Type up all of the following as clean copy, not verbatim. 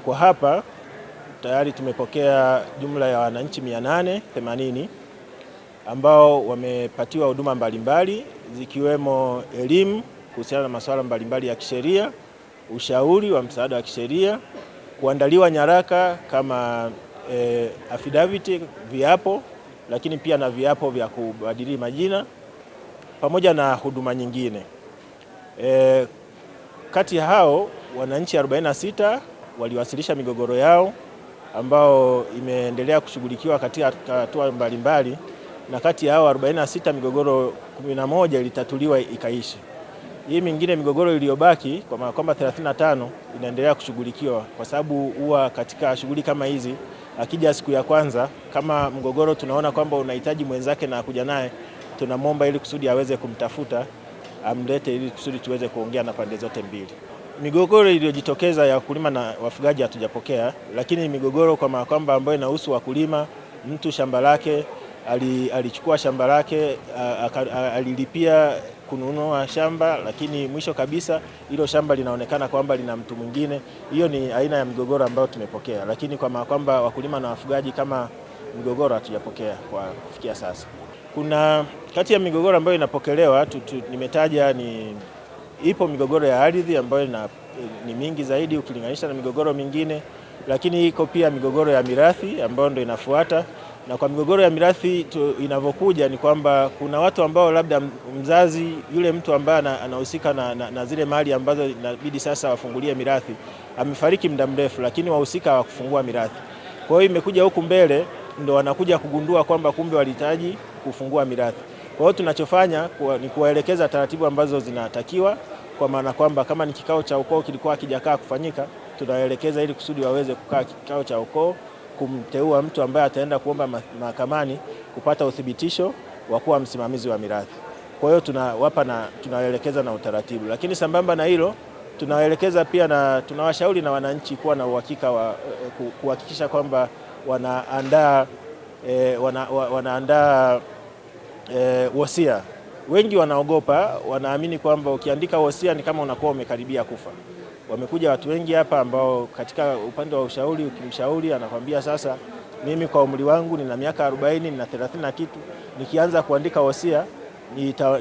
Kwa hapa tayari tumepokea jumla ya wananchi 880 ambao wamepatiwa huduma mbalimbali zikiwemo elimu kuhusiana na masuala mbalimbali ya kisheria, ushauri wa msaada wa kisheria, kuandaliwa nyaraka kama affidavit, viapo, lakini pia na viapo vya kubadili majina pamoja na huduma nyingine. Kati ya hao wananchi 46 waliwasilisha migogoro yao ambao imeendelea kushughulikiwa katika hatua mbalimbali, na kati ya hao 46 migogoro 11 ilitatuliwa ikaisha. Hii mingine migogoro iliyobaki kwa kwamba 35 inaendelea kushughulikiwa, kwa sababu huwa katika shughuli kama hizi akija siku ya kwanza, kama mgogoro tunaona kwamba unahitaji mwenzake na kuja naye, tunamwomba ili kusudi aweze kumtafuta amlete ili kusudi tuweze kuongea na pande zote mbili. Migogoro iliyojitokeza ya wakulima na wafugaji hatujapokea, lakini migogoro kwa kwamba ambayo inahusu wakulima, mtu shamba lake alichukua shamba lake alilipia kununua shamba, lakini mwisho kabisa hilo shamba linaonekana kwamba lina mtu mwingine. Hiyo ni aina ya migogoro ambayo tumepokea, lakini kwa kwamba wakulima na wafugaji kama migogoro hatujapokea kwa kufikia sasa. Kuna kati ya migogoro ambayo inapokelewa nimetaja ipo migogoro ya ardhi ambayo ni mingi zaidi ukilinganisha na migogoro mingine, lakini iko pia migogoro ya mirathi ambayo ndio inafuata. Na kwa migogoro ya mirathi inavyokuja ni kwamba kuna watu ambao labda mzazi yule mtu ambaye anahusika na zile mali ambazo inabidi sasa wafungulie mirathi amefariki muda mrefu, lakini wahusika hawakufungua mirathi. Kwa hiyo imekuja huku mbele ndo wanakuja kugundua kwamba kumbe walihitaji kufungua mirathi. Kwa hiyo tunachofanya ni kuwaelekeza taratibu ambazo zinatakiwa, kwa maana kwamba kama ni kikao cha ukoo kilikuwa hakijakaa kufanyika, tunawaelekeza ili kusudi waweze kukaa kikao cha ukoo, kumteua mtu ambaye ataenda kuomba mahakamani kupata uthibitisho wa kuwa msimamizi wa mirathi. Kwa hiyo tunawaelekeza na utaratibu, lakini sambamba na hilo tunawaelekeza pia na tunawashauri na wananchi kuwa na uhakika wa kuhakikisha kwamba wanaandaa wosia. Wengi wanaogopa, wanaamini kwamba ukiandika wosia ni kama unakuwa umekaribia kufa. Wamekuja watu wengi hapa ambao katika upande wa ushauri, ukimshauri anakwambia sasa mimi kwa umri wangu nina miaka 40, nina 30 na kitu, nikianza kuandika wosia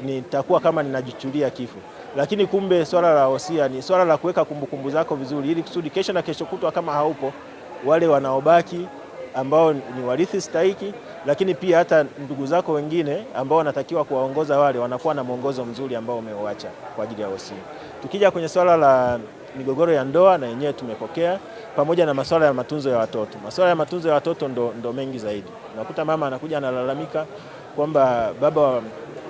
nitakuwa kama ninajichulia kifo. Lakini kumbe swala la wosia ni swala la kuweka kumbukumbu zako vizuri, ili kusudi kesho na kesho kutwa kama haupo, wale wanaobaki ambao ni warithi stahiki, lakini pia hata ndugu zako wengine ambao wanatakiwa kuwaongoza wale wanakuwa na mwongozo mzuri ambao umeuacha kwa ajili ya wosia. Tukija kwenye swala la migogoro ya ndoa, na yenyewe tumepokea, pamoja na masuala ya matunzo ya watoto. Masuala ya matunzo ya watoto ndo mengi zaidi. Unakuta mama anakuja analalamika kwamba baba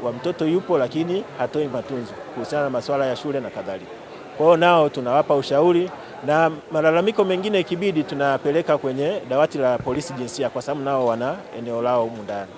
wa mtoto yupo lakini hatoi matunzo kuhusiana na masuala ya shule na kadhalika. Kwa hiyo nao tunawapa ushauri, na malalamiko mengine ikibidi tunapeleka kwenye dawati la polisi jinsia, kwa sababu nao wana eneo lao humu ndani.